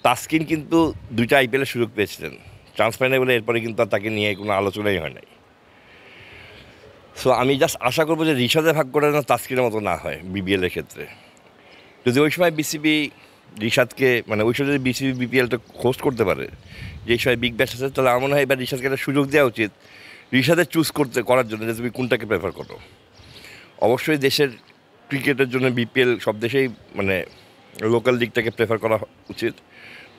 তাসকিন কিন্তু ২টা আইপিএলের সুযোগ পেয়েছিলেন, চান্স পায় নাই বলে এরপরে কিন্তু আর তাকে নিয়ে কোনো আলোচনাই হয় নাই। সো আমি জাস্ট আশা করবো যে রিশাদের ভাগ্যটা যেন তাসকিনের মতো না হয় বিপিএলের ক্ষেত্রে। যদি ওই সময় বিসিবি রিশাদকে ওই সময় যদি বিসিবি বিপিএলটা হোস্ট করতে পারে, যে সময় বিগ ব্যাশ আছে, তাহলে আমার মনে হয় এবার রিশাদকে একটা সুযোগ দেওয়া উচিত রিশাদের চুজ করার জন্য যে তুমি কোনটাকে প্রেফার করো। অবশ্যই দেশের ক্রিকেটের জন্য বিপিএল সব দেশেই লোকাল লিগটাকে প্রেফার করা উচিত।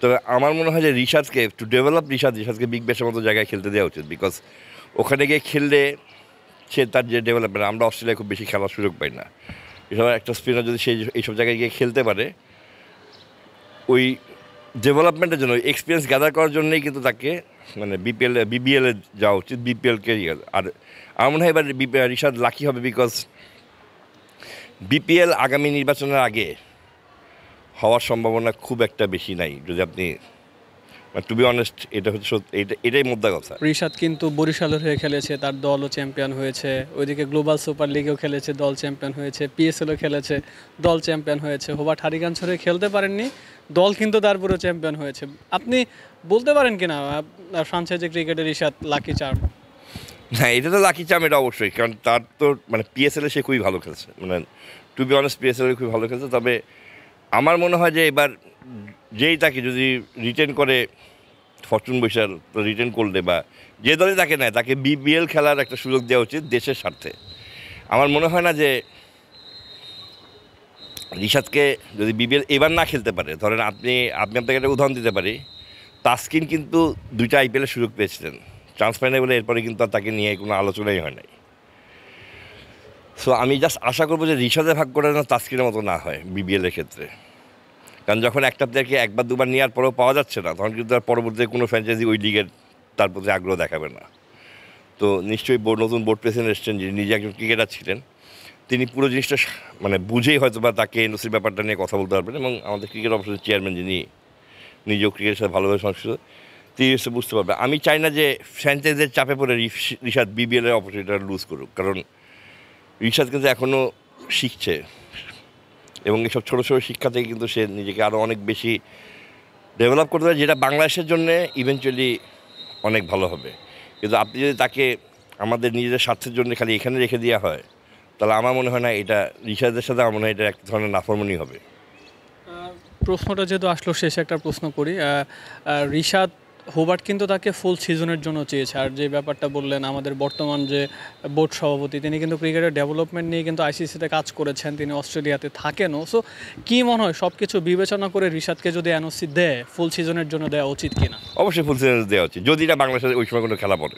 তবে আমার মনে হয় যে রিশাদকে টু ডেভেলপ রিশাদকে বিগ ব্যাশের মতো জায়গায় খেলতে দেওয়া উচিত, বিকজ ওখানে গিয়ে খেললে সে তার যে ডেভেলপমেন্ট, আমরা অস্ট্রেলিয়ায় খুব বেশি খেলার সুযোগ পাই না। এসব একটা স্পিনার যদি সে এইসব জায়গায় গিয়ে খেলতে পারে, ওই ডেভেলপমেন্টের জন্য এক্সপিরিয়েন্স গ্যাদার করার জন্যই কিন্তু তাকে বিবিএলে যাওয়া উচিত, বিপিএলকে। আর আমার মনে হয় এবার রিশাদ লাকি হবে, বিকজ বিপিএল আগামী নির্বাচনের আগে হওয়ার সম্ভাবনা খুব একটা বেশি নাই। যদি আপনি টু বি অনেস্ট, এটা হচ্ছে এটাই মোদ্দা কথা। রিশাদ কিন্তু বরিশালের হয়ে খেলেছে, তার দলও চ্যাম্পিয়ন হয়েছে। ওইদিকে গ্লোবাল সুপার লিগেও খেলেছে, দল চ্যাম্পিয়ন হয়েছে। পিএসএলও খেলেছে, দল চ্যাম্পিয়ন হয়েছে। হোবার্ট হারিগঞ্জ হয়ে খেলতে পারেননি, দল কিন্তু তারপরে চ্যাম্পিয়ন হয়েছে। আপনি বলতে পারেন কিনা ফ্রাঞ্চাইজি ক্রিকেটে রিশাদ লাকি চার্ম? হ্যাঁ, এটা তো লাকি চার্ম, এটা অবশ্যই। কারণ তার তো পিএসএলে সে খুবই ভালো খেলছে, টু বি অনেস্ট পিএসএলে খুবই ভালো খেলছে। তবে আমার মনে হয় যে এবার যেই তাকে যদি রিটেন করে ফরচুন বৈশাল, তো রিটেন করলে বা যে দলে তাকে নেয়, তাকে বিপিএল খেলার একটা সুযোগ দেওয়া উচিত দেশের স্বার্থে। আমার মনে হয় না যে রিশাদকে যদি বিপিএল এবার না খেলতে পারে, ধরেন আপনি আপনাকে একটা উদাহরণ দিতে পারি, তাসকিন কিন্তু 2টা আইপিএলের সুযোগ পেয়েছিলেন, চান্স পায় নাই বলে এরপরে কিন্তু আর তাকে নিয়ে কোনো আলোচনাই হয় নাই। সো আমি জাস্ট আশা করবো যে রিশাদের ভাগ্যটা যেন তাসকিনের মতো না হয় বিপিএলের ক্ষেত্রে। কারণ যখন একটা প্লেয়ারকে একবার দুবার নেওয়ার পরেও পাওয়া যাচ্ছে না, তখন কিন্তু তার পরবর্তীতে কোনো ফ্র্যাঞ্চাইজি ওই লিগের তার প্রতি আগ্রহ দেখাবে না। তো নিশ্চয়ই নতুন বোর্ড প্রেসিডেন্ট এসছেন, যিনি নিজে একজন ক্রিকেটার ছিলেন, তিনি পুরো জিনিসটা বুঝেই হয়তো বা তাকে এনওসির ব্যাপারটা নিয়ে কথা বলতে পারবেন। এবং আমাদের ক্রিকেট অফিসের চেয়ারম্যান, যিনি নিজেও ক্রিকেটের সাথে ভালোভাবে সংশ্লিষ্ট, তিনি এসে বুঝতে পারবে। আমি চাই না যে ফ্র্যাঞ্চাইজের চাপে পড়ে রিশাদ বিপিএলের অপরচুনিটিটা লুজ করুক, কারণ রিশাদ কিন্তু এখনও শিখছে এবং এসব ছোটো ছোটো শিক্ষা থেকে কিন্তু সে নিজেকে আরও অনেক বেশি ডেভেলপ করতে পারে, যেটা বাংলাদেশের জন্য ইভেনচুয়ালি অনেক ভালো হবে। কিন্তু আপনি যদি তাকে আমাদের নিজেদের স্বার্থের জন্য খালি এখানে রেখে দেওয়া হয়, তাহলে আমার মনে হয় না এটা রিশাদের সাথে, আমার মনে হয় এটা এক ধরনের নাফরমানি হবে। প্রশ্নটা যেহেতু আসলো, শেষে একটা প্রশ্ন করি। রিশাদ হোবার্ট কিন্তু তাকে ফুল সিজনের জন্য চেয়েছে। আর যে ব্যাপারটা বললেন, আমাদের বর্তমান যে বোর্ড সভাপতি, তিনি কিন্তু ক্রিকেটের ডেভেলপমেন্ট নিয়ে কিন্তু আইসিসিতে কাজ করেছেন, তিনি অস্ট্রেলিয়াতে থাকেনও। সো কী মনে হয়, সব কিছু বিবেচনা করে রিশাদকে যদি এনওসি দেয়, ফুল সিজনের জন্য দেওয়া উচিত কিনা? অবশ্যই ফুল সিজন দেওয়া উচিত, যদি না বাংলাদেশের ওই সময় কোনো খেলা পড়ে।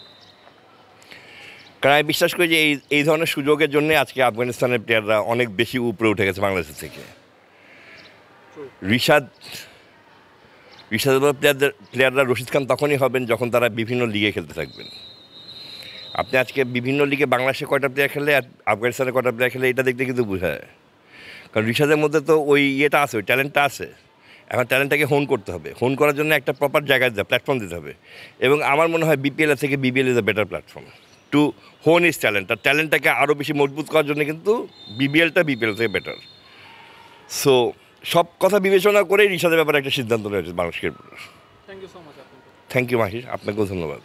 কারণ আমি বিশ্বাস করি যে এই ধরনের সুযোগের জন্য আজকে আফগানিস্তানের প্লেয়াররা অনেক বেশি উপরে উঠে গেছে বাংলাদেশের থেকে। রিশাদের প্লেয়াররা রশিদ খান তখনই হবেন যখন তারা বিভিন্ন লিগে খেলতে থাকবেন। আপনি আজকে বিভিন্ন লিগে বাংলাদেশে কয়টা প্লেয়ার খেলে আর আফগানিস্তানে কয়টা প্লেয়ার খেলে, এটা দেখতে কিন্তু বোঝা যায়। কারণ রিশাদের মধ্যে তো ওই ইয়েটা আছে, ওই ট্যালেন্টটা আছে। এখন ট্যালেন্টটাকে হোন করতে হবে, হোন করার জন্য একটা প্রপার জায়গায় প্ল্যাটফর্ম দিতে হবে। এবং আমার মনে হয় বিপিএল থেকে BBL is a better platform to হোন ইজ ট্যালেন্ট। আর ট্যালেন্টটাকে আরও বেশি মজবুত করার জন্য কিন্তু বিপিএল থেকে বেটার। সো সব কথা বিবেচনা করেই রিশাদের ব্যাপারে একটা সিদ্ধান্ত নেওয়া উচিত বাংলাদেশের। Thank you so much. Thank you Mahir, আপনাকেও ধন্যবাদ।